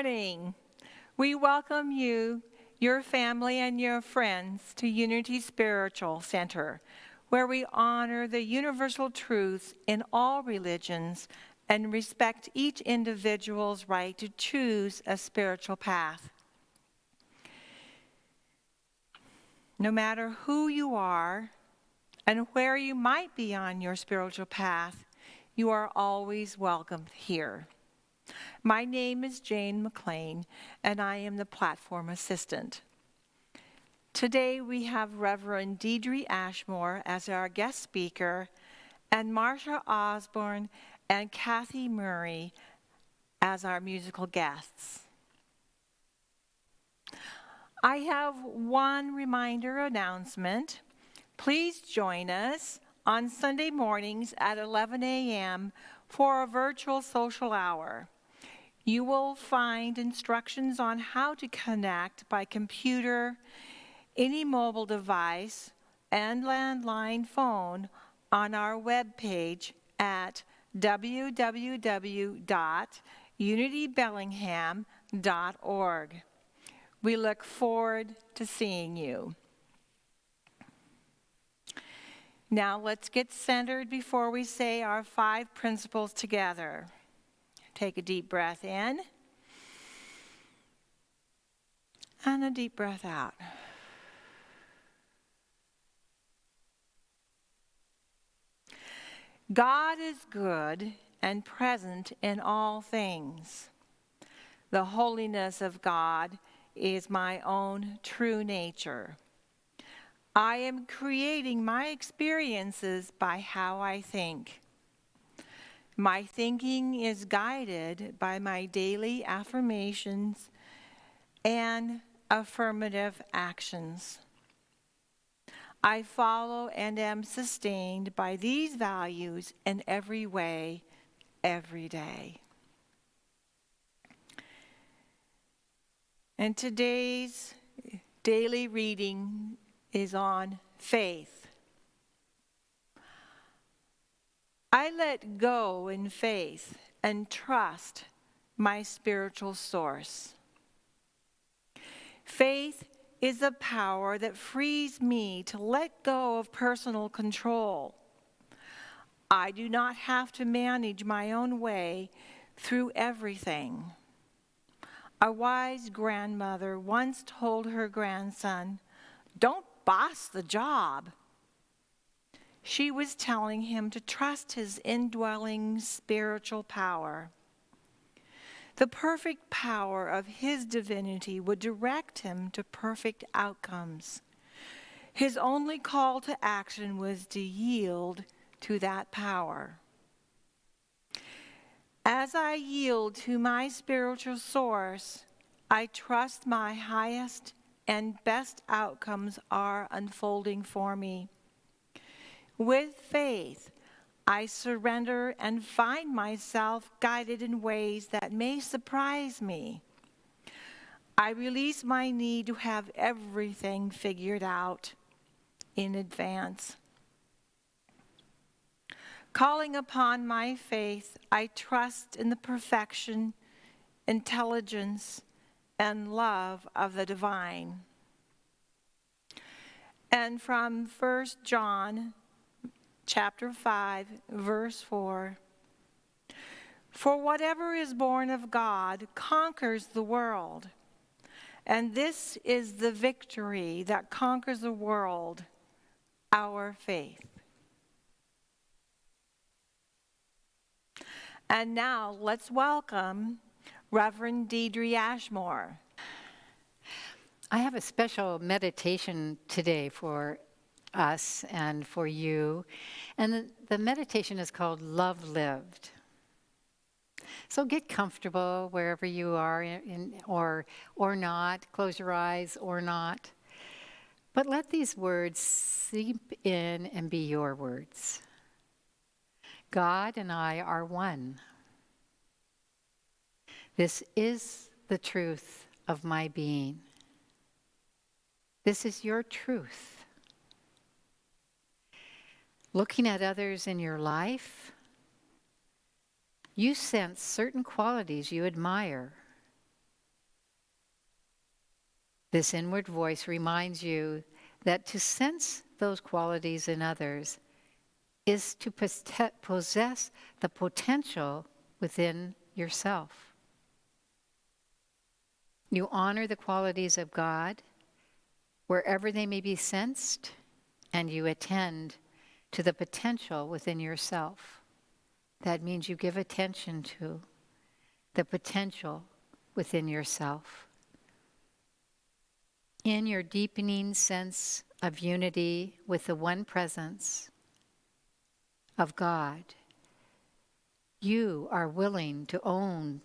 morning. We welcome you, your family, and your friends to Unity Spiritual Center, where we honor the universal truths in all religions and respect each individual's right to choose a spiritual path. No matter who you are and where you might be on your spiritual path, you are always welcome here. My name is Jane McLean, and I am the platform assistant. Today we have Reverend Deidre Ashmore as our guest speaker, and Marcia, Osborne, and Kathy Murray as our musical guests. I have one reminder announcement. Please join us on Sunday mornings at 11 a.m. for a virtual social hour. You will find instructions on how to connect by computer, any mobile device, and landline phone on our webpage at www.unitybellingham.org. We look forward to seeing you. Now let's get centered before we say our 5 principles together. Take a deep breath in and a deep breath out. God is good and present in all things. The holiness of God is my own true nature. I am creating my experiences by how I think. My thinking is guided by my daily affirmations and affirmative actions. I follow and am sustained by these values in every way, every day. And today's daily reading is on faith. I let go in faith and trust my spiritual source. Faith is a power that frees me to let go of personal control. I do not have to manage my own way through everything. A wise grandmother once told her grandson, "Don't boss the job." She was telling him to trust his indwelling spiritual power. The perfect power of his divinity would direct him to perfect outcomes. His only call to action was to yield to that power. As I yield to my spiritual source, I trust my highest and best outcomes are unfolding for me. With faith, I surrender and find myself guided in ways that may surprise me. I release my need to have everything figured out in advance. Calling upon my faith, I trust in the perfection, intelligence, and love of the divine. And from 1 John chapter 5, verse 4. For whatever is born of God conquers the world. And this is the victory that conquers the world, our faith. And now let's welcome Reverend Deidre Ashmore. I have a special meditation today for us and for you. And the meditation is called Love Lived. So get comfortable wherever you are or not. Close your eyes or not. But let these words seep in and be your words. God and I are one. This is the truth of my being. This is your truth. Looking at others in your life, you sense certain qualities you admire This inward voice reminds you that to sense those qualities in others is to possess the potential within yourself. You honor the qualities of God wherever they may be sensed, and you attend to the potential within yourself. That means you give attention to the potential within yourself. In your deepening sense of unity with the one presence of God, you are willing to own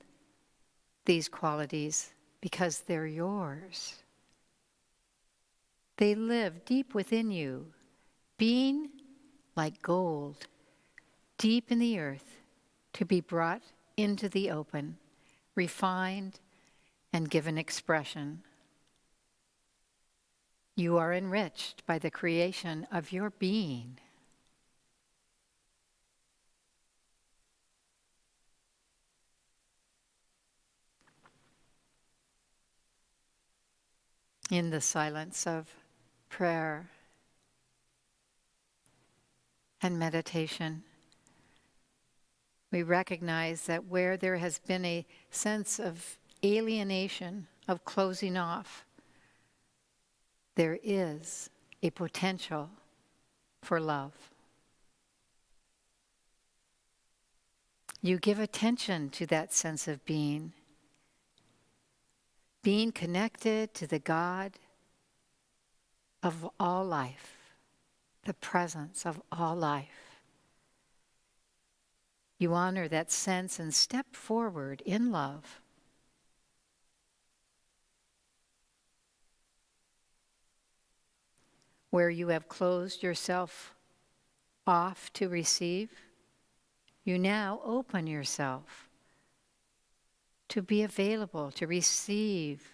these qualities because they're yours. They live deep within you, being like gold, deep in the earth, to be brought into the open, refined, and given expression. You are enriched by the creation of your being. In the silence of prayer and meditation, we recognize that where there has been a sense of alienation, of closing off, there is a potential for love. You give attention to that sense of being connected to the God of all life, the presence of all life. You honor that sense and step forward in love. Where you have closed yourself off to receive, you now open yourself to be available, to receive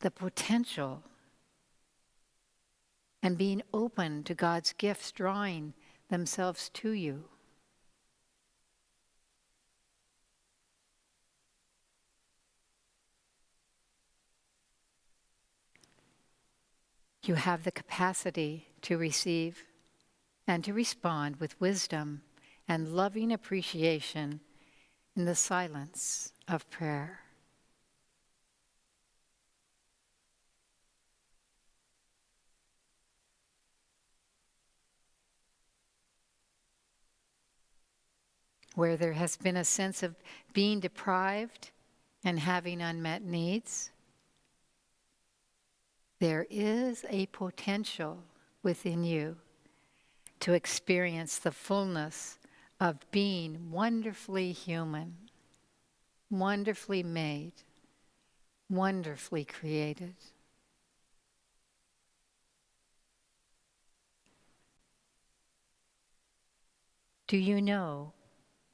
the potential and being open to God's gifts drawing themselves to you. You have the capacity to receive and to respond with wisdom and loving appreciation in the silence of prayer. Where there has been a sense of being deprived and having unmet needs, there is a potential within you to experience the fullness of being wonderfully human, wonderfully made, wonderfully created. Do you know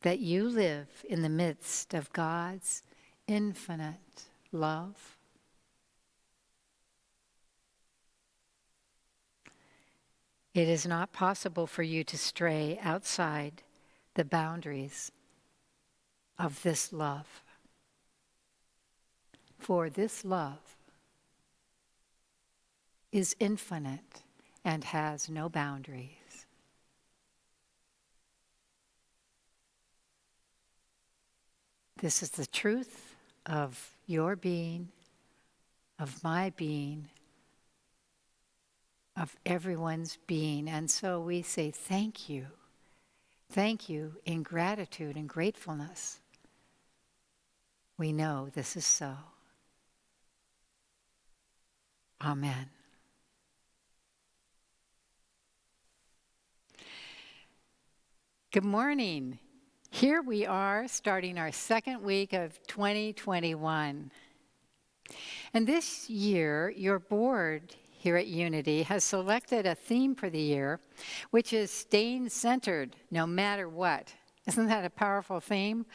that you live in the midst of God's infinite love? It is not possible for you to stray outside the boundaries of this love. For this love is infinite and has no boundaries. This is the truth of your being, of my being, of everyone's being. And so we say thank you. Thank you in gratitude and gratefulness. We know this is so. Amen. Good morning. Here we are starting our second week of 2021. And this year, your board here at Unity has selected a theme for the year, which is staying centered no matter what. Isn't that a powerful theme?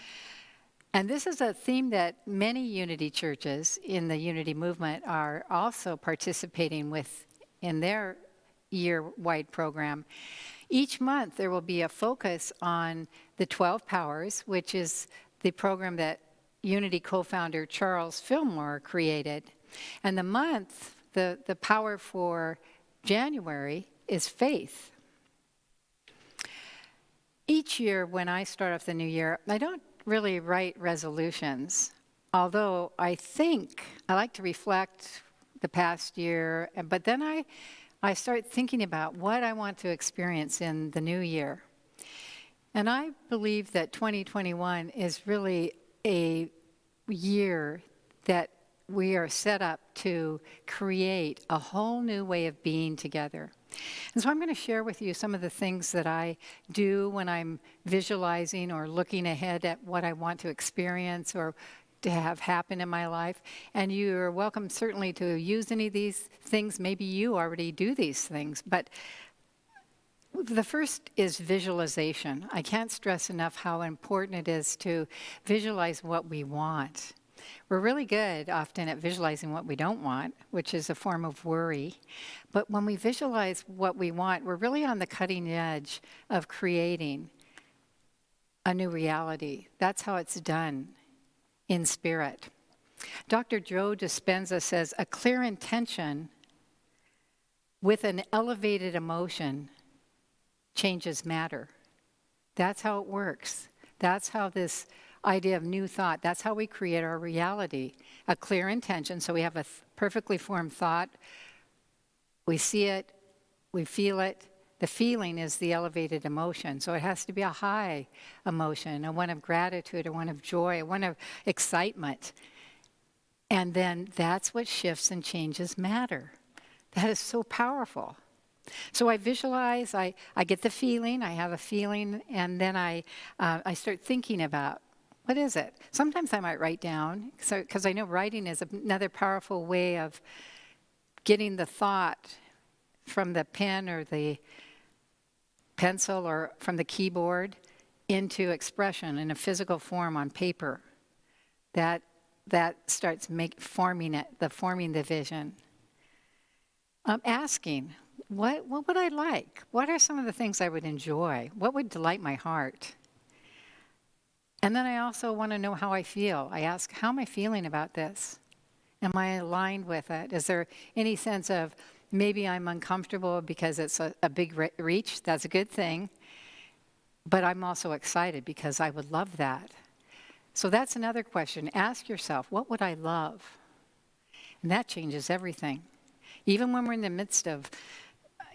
And this is a theme that many Unity churches in the Unity movement are also participating with in their year-wide program. Each month there will be a focus on the 12 powers, which is the program that Unity co-founder Charles Fillmore created. And the month, the power for January is faith. Each year when I start off the new year, I don't really write resolutions, although I think I like to reflect the past year, but then I start thinking about what I want to experience in the new year. And I believe that 2021 is really a year that we are set up to create a whole new way of being together. And so I'm going to share with you some of the things that I do when I'm visualizing or looking ahead at what I want to experience or to have happen in my life. And you're welcome certainly to use any of these things. Maybe you already do these things, but the first is visualization. I can't stress enough how important it is to visualize what we want. We're really good often at visualizing what we don't want, which is a form of worry. But when we visualize what we want, we're really on the cutting edge of creating a new reality. That's how it's done in spirit. Dr. Joe Dispenza says, a clear intention with an elevated emotion changes matter. That's how it works. That's how this idea of new thought, that's how we create our reality. A clear intention, so we have a perfectly formed thought. We see it, we feel it. The feeling is the elevated emotion. So it has to be a high emotion, a one of gratitude, a one of joy, a one of excitement. And then that's what shifts and changes matter. That is so powerful. So I visualize, I get the feeling, I have a feeling, and then I start thinking about, what is it? Sometimes I might write down, because I know writing is another powerful way of getting the thought from the pen or the pencil or from the keyboard into expression in a physical form on paper. That starts forming the vision. Asking, what would I like? What are some of the things I would enjoy? What would delight my heart? And then I also want to know how I feel. I ask, how am I feeling about this? Am I aligned with it? Is there any sense of maybe I'm uncomfortable because it's a big reach? That's a good thing. But I'm also excited because I would love that. So that's another question. Ask yourself, what would I love? And that changes everything. Even when we're in the midst of,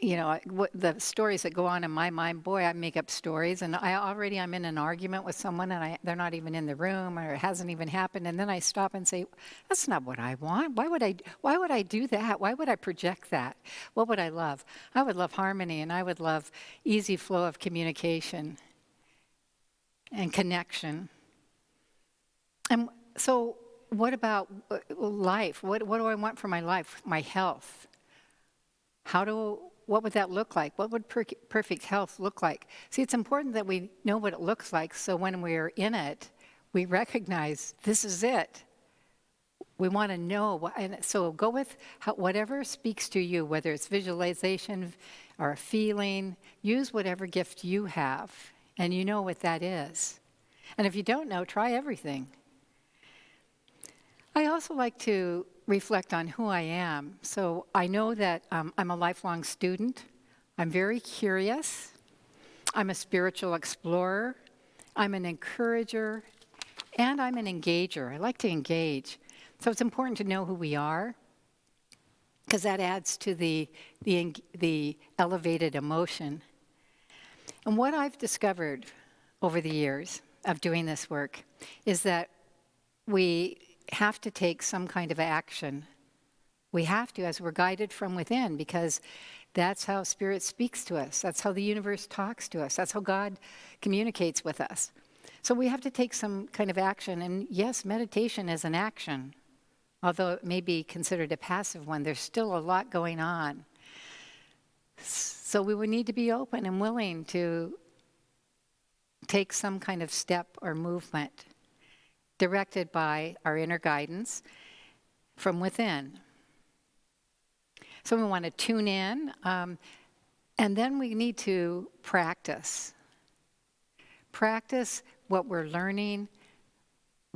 the stories that go on in my mind, boy, I make up stories, and I'm in an argument with someone, and they're not even in the room, or it hasn't even happened, and then I stop and say, that's not what I want. Why would I do that? Why would I project that? What would I love? I would love harmony, and I would love easy flow of communication and connection. And so what about life? What do I want for my life, my health? What would that look like? What would perfect health look like? See, it's important that we know what it looks like, so when we're in it, we recognize this is it. We want to know, and so go with whatever speaks to you, whether it's visualization or a feeling. Use whatever gift you have, and you know what that is. And if you don't know, try everything. I also like to reflect on who I am. So I know that I'm a lifelong student. I'm very curious. I'm a spiritual explorer. I'm an encourager. And I'm an engager. I like to engage. So it's important to know who we are, because that adds to the elevated emotion. And what I've discovered over the years of doing this work is that we have to take some kind of action. We have to, as we're guided from within, because that's how Spirit speaks to us. That's how the universe talks to us. That's how God communicates with us. So we have to take some kind of action. And yes, meditation is an action. Although it may be considered a passive one, there's still a lot going on. So we would need to be open and willing to take some kind of step or movement directed by our inner guidance from within. So we want to tune in, and then we need to practice. Practice what we're learning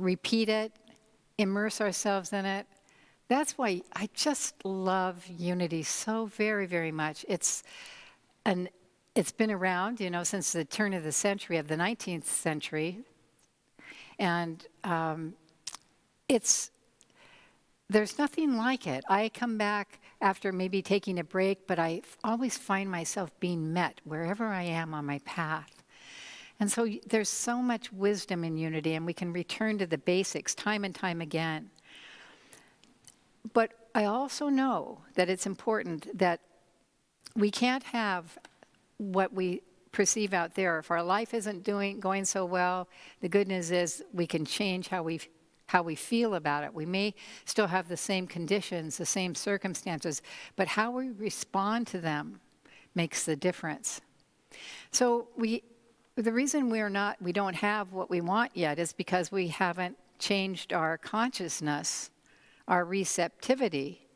repeat it, immerse ourselves in it. That's why I just love unity so very, very much. It's been around, since the turn of the century, of the 19th century. And there's nothing like it. I come back after maybe taking a break, but I always find myself being met wherever I am on my path. And so there's so much wisdom in unity, and we can return to the basics time and time again. But I also know that it's important that we can't have what we perceive out there. If our life isn't going so well, the good news is we can change how we feel about it. We may still have the same conditions, the same circumstances, but how we respond to them makes the difference. So the reason we don't have what we want yet is because we haven't changed our consciousness, our receptivity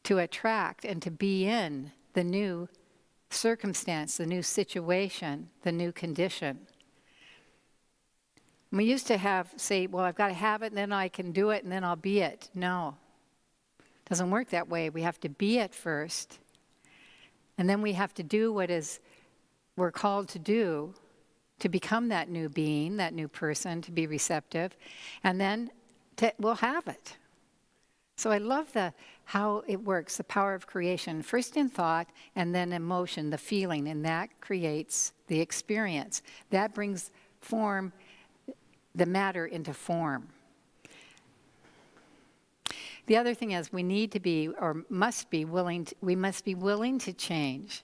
to attract and to be in the new circumstance, the new situation, the new condition. We used to say, well, I've got to have it, and then I can do it, and then I'll be it. No, it doesn't work that way. We have to be it first, and then we have to do what we're called to do to become that new being, that new person, to be receptive, and then we'll have it. So I love how it works, the power of creation, first in thought and then emotion, the feeling, and that creates the experience. That brings the matter into form. The other thing is we must be willing to change.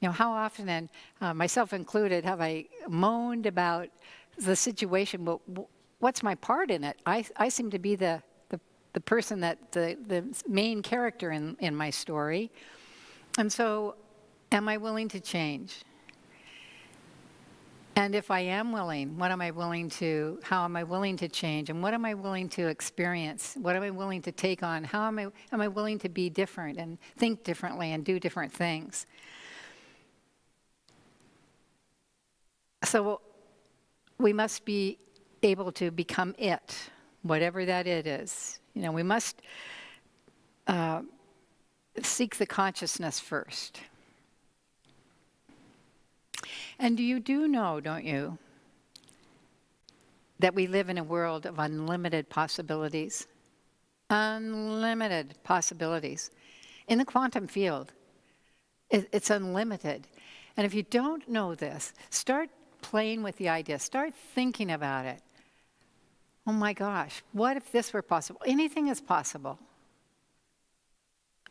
How often, and myself included, have I moaned about the situation, but what's my part in it? I seem to be the person the main character in my story. And so, am I willing to change? And if I am willing, how am I willing to change? And what am I willing to experience? What am I willing to take on? How am I willing to be different and think differently and do different things? So we must be able to become it, whatever that it is. We must seek the consciousness first. And you do know, don't you, that we live in a world of unlimited possibilities. Unlimited possibilities. In the quantum field, it's unlimited. And if you don't know this, start playing with the idea. Start thinking about it. Oh my gosh, what if this were possible? Anything is possible.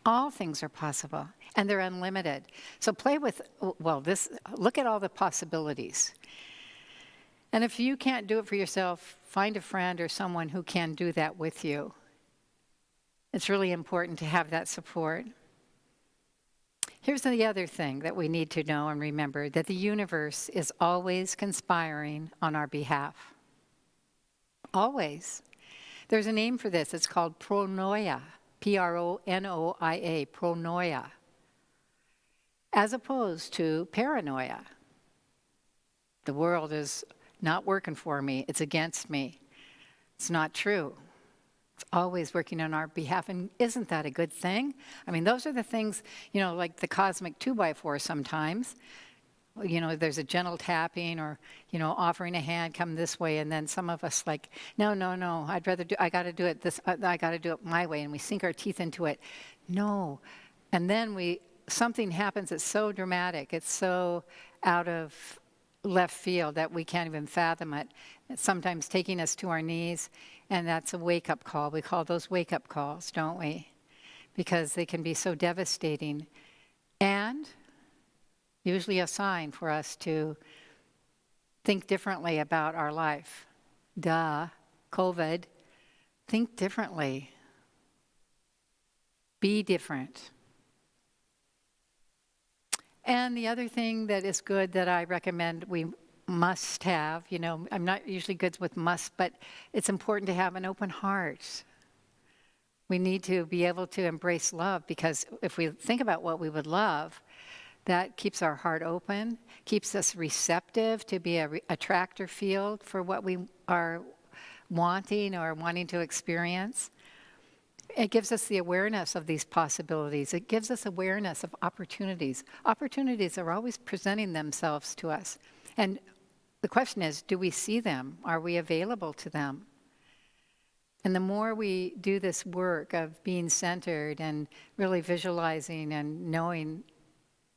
All things are possible, and they're unlimited. So look at all the possibilities. And if you can't do it for yourself, find a friend or someone who can do that with you. It's really important to have that support. Here's the other thing that we need to know and remember, that the universe is always conspiring on our behalf. Always. There's a name for this. It's called pronoia, P-R-O-N-O-I-A, pronoia, as opposed to paranoia. The world is not working for me. It's against me. It's not true. It's always working on our behalf. And isn't that a good thing? I mean, those are the things, like the cosmic 2x4 sometimes. There's a gentle tapping or, offering a hand, come this way. And then some of us no, I got to do it I got to do it my way. And we sink our teeth into it. No. And then something happens that's so dramatic. It's so out of left field that we can't even fathom it. It's sometimes taking us to our knees. And that's a wake-up call. We call those wake-up calls, don't we? Because they can be so devastating. And usually a sign for us to think differently about our life. COVID. Think differently. Be different. And the other thing that is good that I recommend we must have, I'm not usually good with must, but it's important to have an open heart. We need to be able to embrace love, because if we think about what we would love, that keeps our heart open, keeps us receptive to be a attractor field for what we are wanting or wanting to experience. It gives us the awareness of these possibilities. It gives us awareness of opportunities. Opportunities are always presenting themselves to us. And the question is, do we see them? Are we available to them? And the more we do this work of being centered and really visualizing and knowing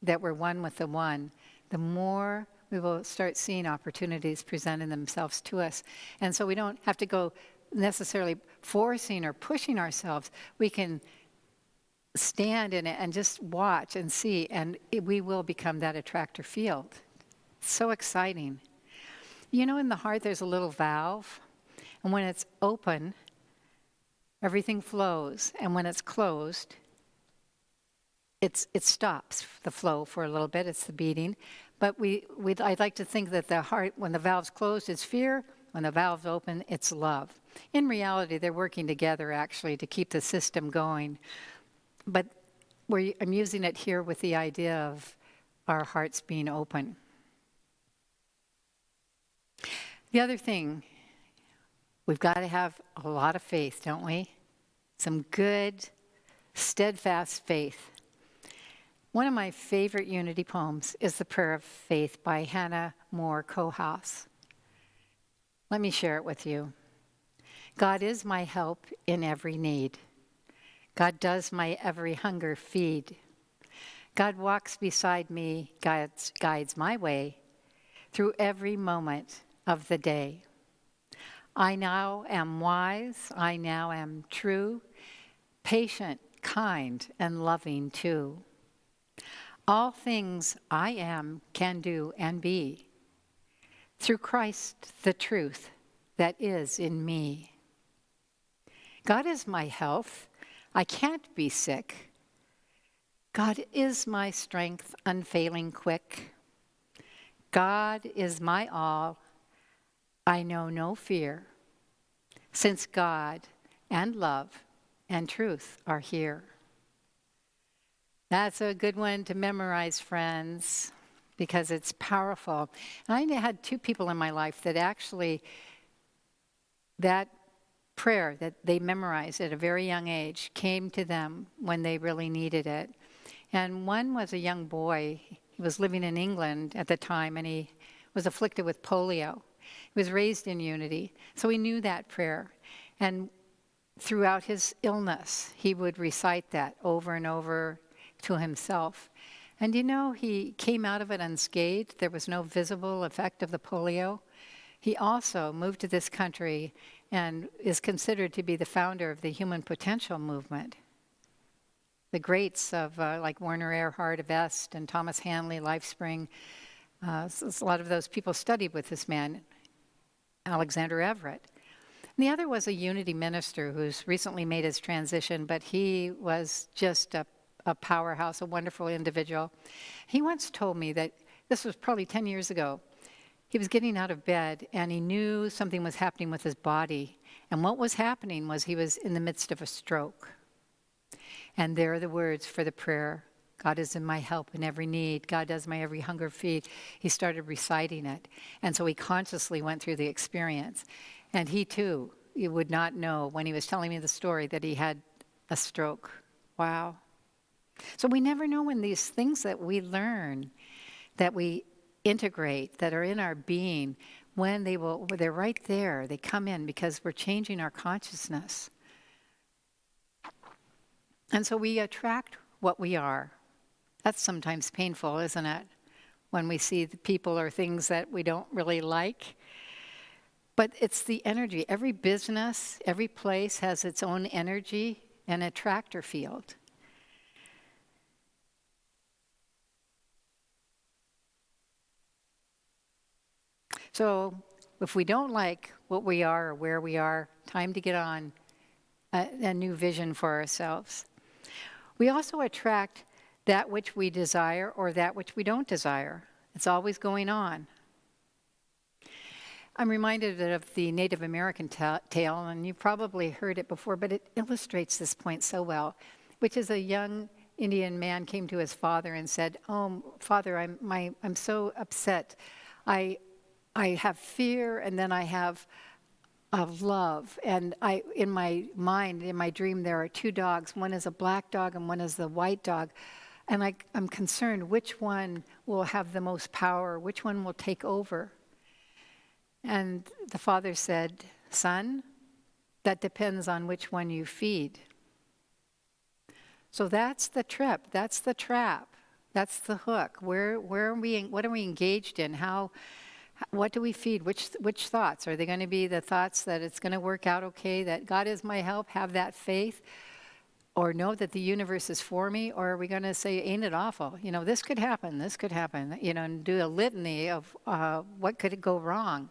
that we're one with the one, the more we will start seeing opportunities presenting themselves to us. And so we don't have to go necessarily forcing or pushing ourselves. We can stand in it and just watch and see, and we will become that attractor field. It's so exciting. You know, in the heart there's a little valve, and when it's open, everything flows, and when it's closed, it stops the flow for a little bit. It's the beating. But I'd like to think that the heart, when the valve's closed, it's fear. When the valve's open, it's love. In reality, they're working together, actually, to keep the system going. But I'm using it here with the idea of our hearts being open. The other thing, we've got to have a lot of faith, don't we? Some good, steadfast faith. One of my favorite unity poems is the Prayer of Faith by Hannah More Kohaus. Let me share it with you. God is my help in every need. God does my every hunger feed. God walks beside me, guides my way through every moment of the day. I now am wise, I now am true, patient, kind, and loving too. All things I am, can do, and be, through Christ the truth that is in me. God is my health, I can't be sick. God is my strength, unfailing quick. God is my all, I know no fear, since God and love and truth are here. That's a good one to memorize, friends, because it's powerful. And I had two people in my life that actually, that prayer that they memorized at a very young age came to them when they really needed it. And one was a young boy. He was living in England at the time, and he was afflicted with polio. He was raised in unity, so he knew that prayer. And throughout his illness, he would recite that over and over to himself. And you know, he came out of it unscathed. There was no visible effect of the polio. He also moved to this country and is considered to be the founder of the Human Potential Movement. The greats of like Werner Erhard of Est and Thomas Hanley, Lifespring, a lot of those people studied with this man, Alexander Everett. And the other was a unity minister who's recently made his transition, but he was just a powerhouse, a wonderful individual. He once told me that, this was probably 10 years ago, he was getting out of bed and he knew something was happening with his body. And what was happening was he was in the midst of a stroke. And there are the words for the prayer, God is in my help in every need. God does my every hunger feed. He started reciting it. And so he consciously went through the experience. And he too, you would not know when he was telling me the story that he had a stroke. Wow. So we never know when these things that we learn, that we integrate, that are in our being, when they're right there, they come in because we're changing our consciousness. And so we attract what we are. That's sometimes painful, isn't it? When we see the people or things that we don't really like. But it's the energy. Every business, every place has its own energy and attractor field. So if we don't like what we are or where we are, time to get on a new vision for ourselves. We also attract that which we desire or that which we don't desire. It's always going on. I'm reminded of the Native American tale, and you've probably heard it before, but it illustrates this point so well, which is a young Indian man came to his father and said, "Oh, Father, I'm so upset. I have fear, and then I have of love. And in my mind, in my dream, there are two dogs. One is a black dog and one is the white dog. And I'm concerned which one will have the most power, which one will take over. And the father said, son, that depends on which one you feed. So that's the trip, that's the trap, that's the hook. Where are we? What are we engaged in? What do we feed? Which thoughts? Are they going to be the thoughts that it's going to work out okay, that God is my help, have that faith, or know that the universe is for me? Or are we going to say, ain't it awful? This could happen, and do a litany of what could go wrong.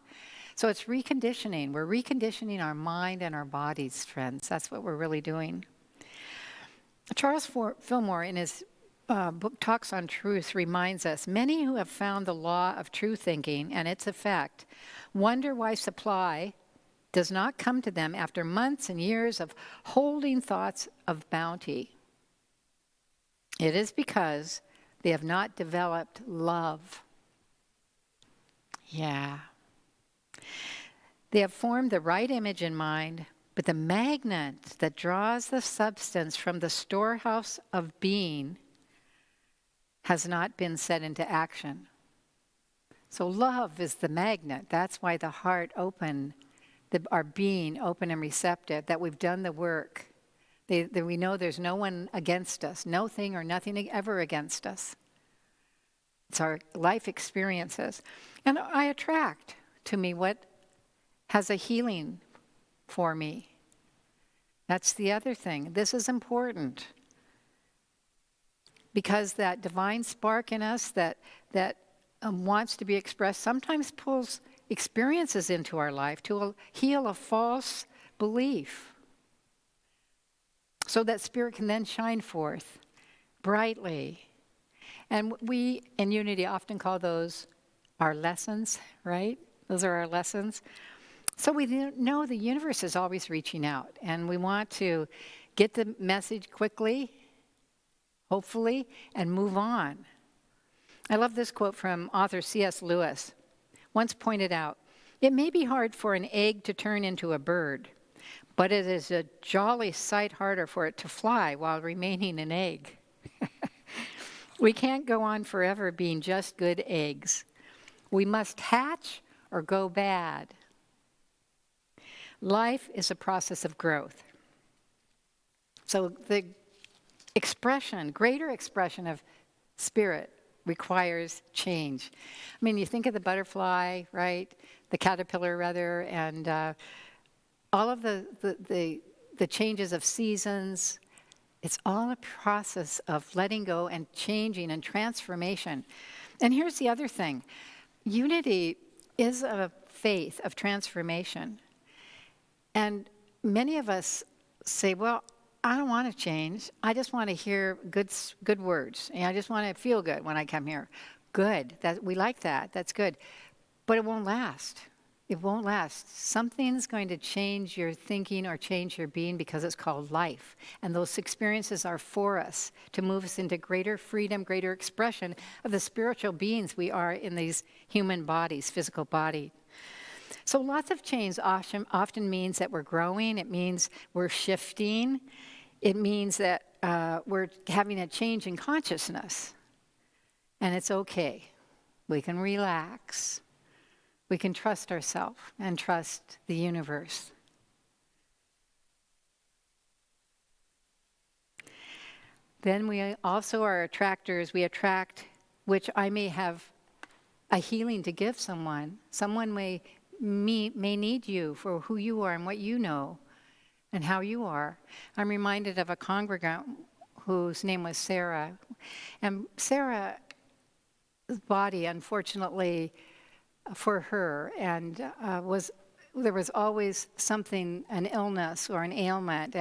So it's reconditioning. We're reconditioning our mind and our bodies, friends. That's what we're really doing. Charles Fillmore, in his book Talks on Truth, reminds us, many who have found the law of true thinking and its effect wonder why supply does not come to them after months and years of holding thoughts of bounty. It is because they have not developed love. Yeah. They have formed the right image in mind, but the magnet that draws the substance from the storehouse of being has not been set into action. So love is the magnet. That's why the heart open, our being open and receptive, that we've done the work. That we know there's no one against us, no thing or nothing ever against us. It's our life experiences. And I attract to me what has a healing for me. That's the other thing. This is important. Because that divine spark in us that wants to be expressed sometimes pulls experiences into our life to heal a false belief. So that spirit can then shine forth brightly. And we in Unity often call those our lessons, right? Those are our lessons. So we know the universe is always reaching out, and we want to get the message quickly, hopefully, and move on. I love this quote from author C.S. Lewis. Once pointed out, it may be hard for an egg to turn into a bird, but it is a jolly sight harder for it to fly while remaining an egg. We can't go on forever being just good eggs. We must hatch or go bad. Life is a process of growth. So the greater expression of spirit requires change. I mean, you think of the butterfly, right? The caterpillar, rather, and all of the changes of seasons. It's all a process of letting go and changing and transformation. And here's the other thing. Unity is a faith of transformation. And many of us say, well, I don't want to change. I just want to hear good words. And I just want to feel good when I come here. Good. We like that. That's good. But it won't last. It won't last. Something's going to change your thinking or change your being because it's called life. And those experiences are for us to move us into greater freedom, greater expression of the spiritual beings we are in these human bodies, physical body. So lots of change often means that we're growing. It means we're shifting. It means that we're having a change in consciousness. And it's okay. We can relax. We can trust ourselves and trust the universe. Then we also are attractors. We attract, which I may have a healing to give someone. Someone may need you for who you are and what you know and how you are. I'm reminded of a congregant whose name was Sarah. And Sarah's body, unfortunately, for her, and there was always something, an illness or an ailment,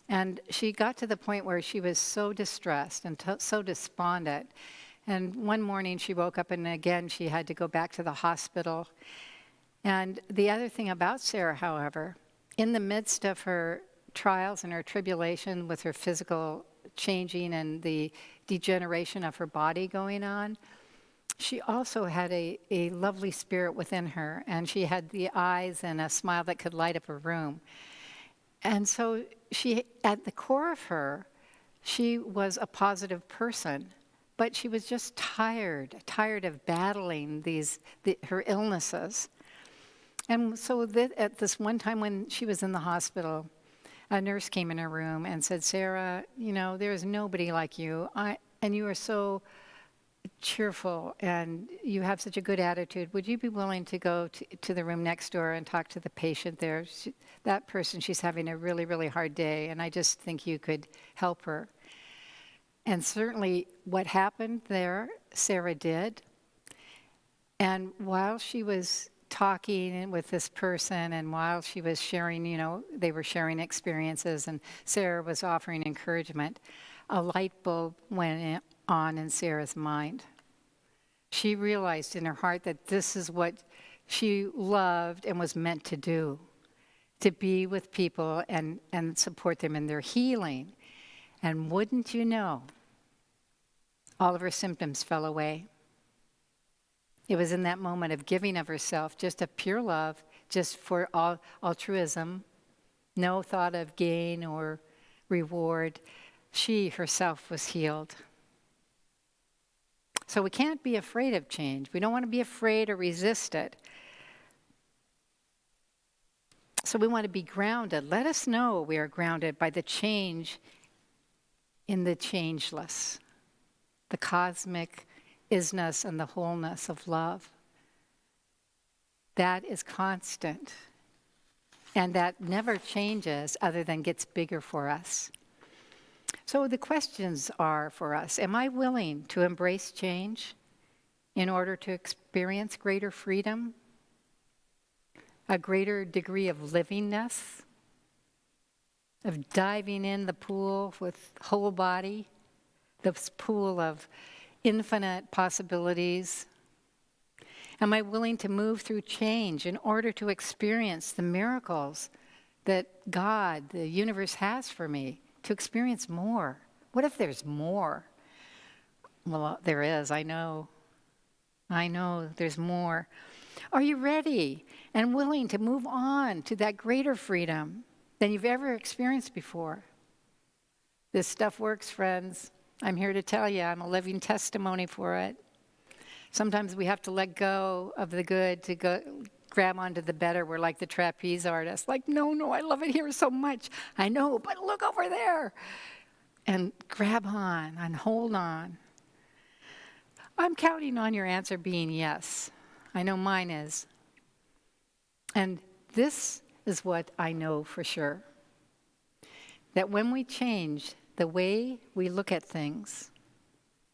and she got to the point where she was so distressed and so despondent. And one morning she woke up and again she had to go back to the hospital. And the other thing about Sarah, however, in the midst of her trials and her tribulation with her physical changing and the degeneration of her body going on, she also had a lovely spirit within her, and she had the eyes and a smile that could light up a room. And so she, at the core of her, she was a positive person, but she was just tired of battling her illnesses. And so at this one time when she was in the hospital, a nurse came in her room and said, "Sarah, you know, there's nobody like you. And you are so cheerful and you have such a good attitude. Would you be willing to go to the room next door and talk to the patient there? That person, she's having a really, really hard day, and I just think you could help her." And certainly what happened there, Sarah did. And while she was talking with this person and while she was sharing, you know, they were sharing experiences and Sarah was offering encouragement, a light bulb went on in Sarah's mind. She realized in her heart that this is what she loved and was meant to do, to be with people and support them in their healing. And wouldn't you know, all of her symptoms fell away. It was in that moment of giving of herself, just of pure love, just for altruism, no thought of gain or reward. She herself was healed. So we can't be afraid of change. We don't want to be afraid or resist it. So we want to be grounded. Let us know we are grounded by the change in the changeless, the cosmic isness and the wholeness of love. That is constant. And that never changes other than gets bigger for us. So the questions are for us, am I willing to embrace change in order to experience greater freedom, a greater degree of livingness, of diving in the pool with whole body, this pool of infinite possibilities? Am I willing to move through change in order to experience the miracles that God, the universe, has for me? To experience more. What if there's more? Well, there is, I know. I know there's more. Are you ready and willing to move on to that greater freedom than you've ever experienced before? This stuff works, friends. I'm here to tell you, I'm a living testimony for it. Sometimes we have to let go of the good to go grab onto the better. We're like the trapeze artist. Like, no, I love it here so much. I know, but look over there. And grab on and hold on. I'm counting on your answer being yes. I know mine is. And this is what I know for sure. That when we change the way we look at things,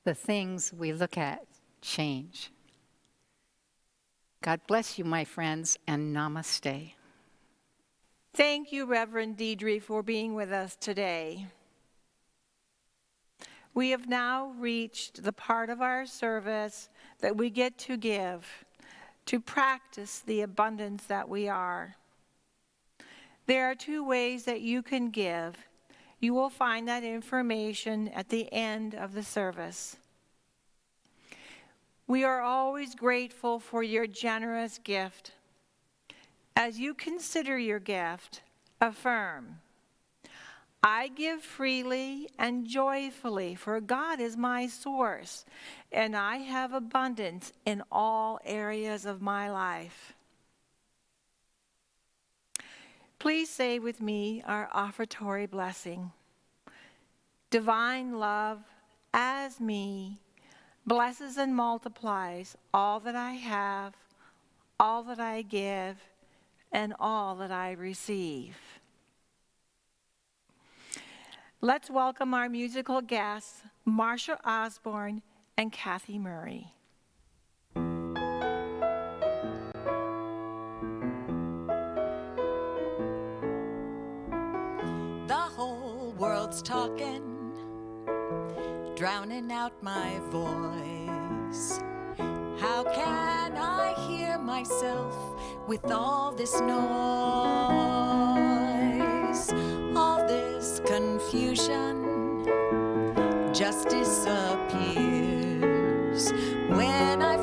the things we look at change. God bless you, my friends, and namaste. Thank you, Reverend Deidre, for being with us today. We have now reached the part of our service that we get to give, to practice the abundance that we are. There are two ways that you can give. You will find that information at the end of the service. We are always grateful for your generous gift. As you consider your gift, affirm, I give freely and joyfully, for God is my source, and I have abundance in all areas of my life. Please say with me our offertory blessing. Divine love, as me, blesses and multiplies all that I have, all that I give, and all that I receive. Let's welcome our musical guests, Marcia Osborne and Kathy Murray. The whole world's talking, drowning out my voice. How can I hear myself with all this noise? All this confusion just disappears when I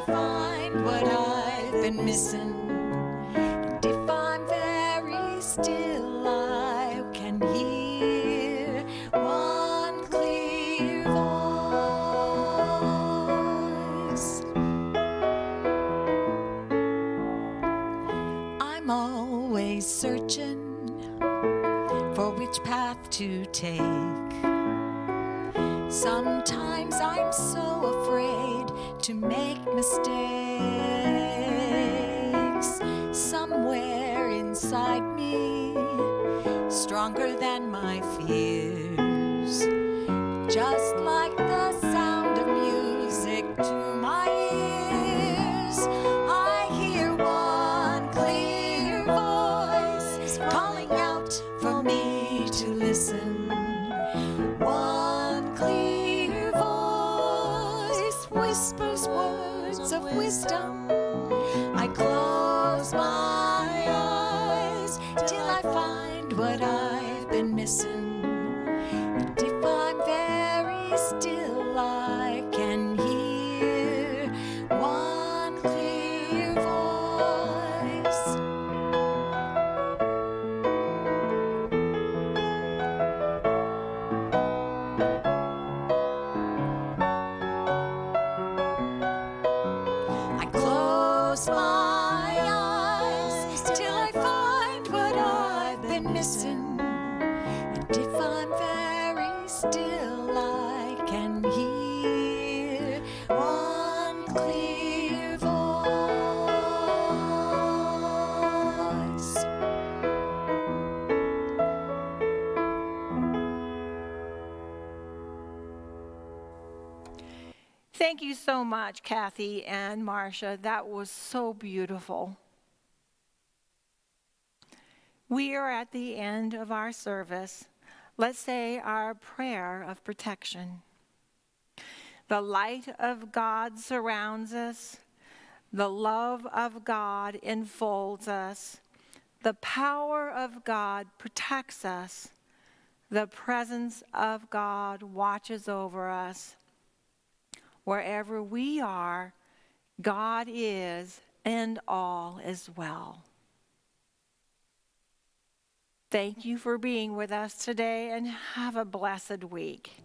find what I've been missing. And if I'm very still, I can hear one clear voice. I'm always searching for which path to take. Sometimes I'm so afraid to make mistakes. Somewhere inside me, stronger than my fears, just like the sound of music to my ears, I hear one clear voice calling out for me to listen. One clear voice whispers words of wisdom. I close my eyes till I find what I've been missing. And if I'm very still, I can hear one clear voice. I close my eyes till I find what I've been missing. And if I'm very still, I can hear one clear voice. Thank you so much, Kathy and Marcia. That was so beautiful. We are at the end of our service. Let's say our prayer of protection. The light of God surrounds us. The love of God enfolds us. The power of God protects us. The presence of God watches over us. Wherever we are, God is, and all is well. Thank you for being with us today, and have a blessed week.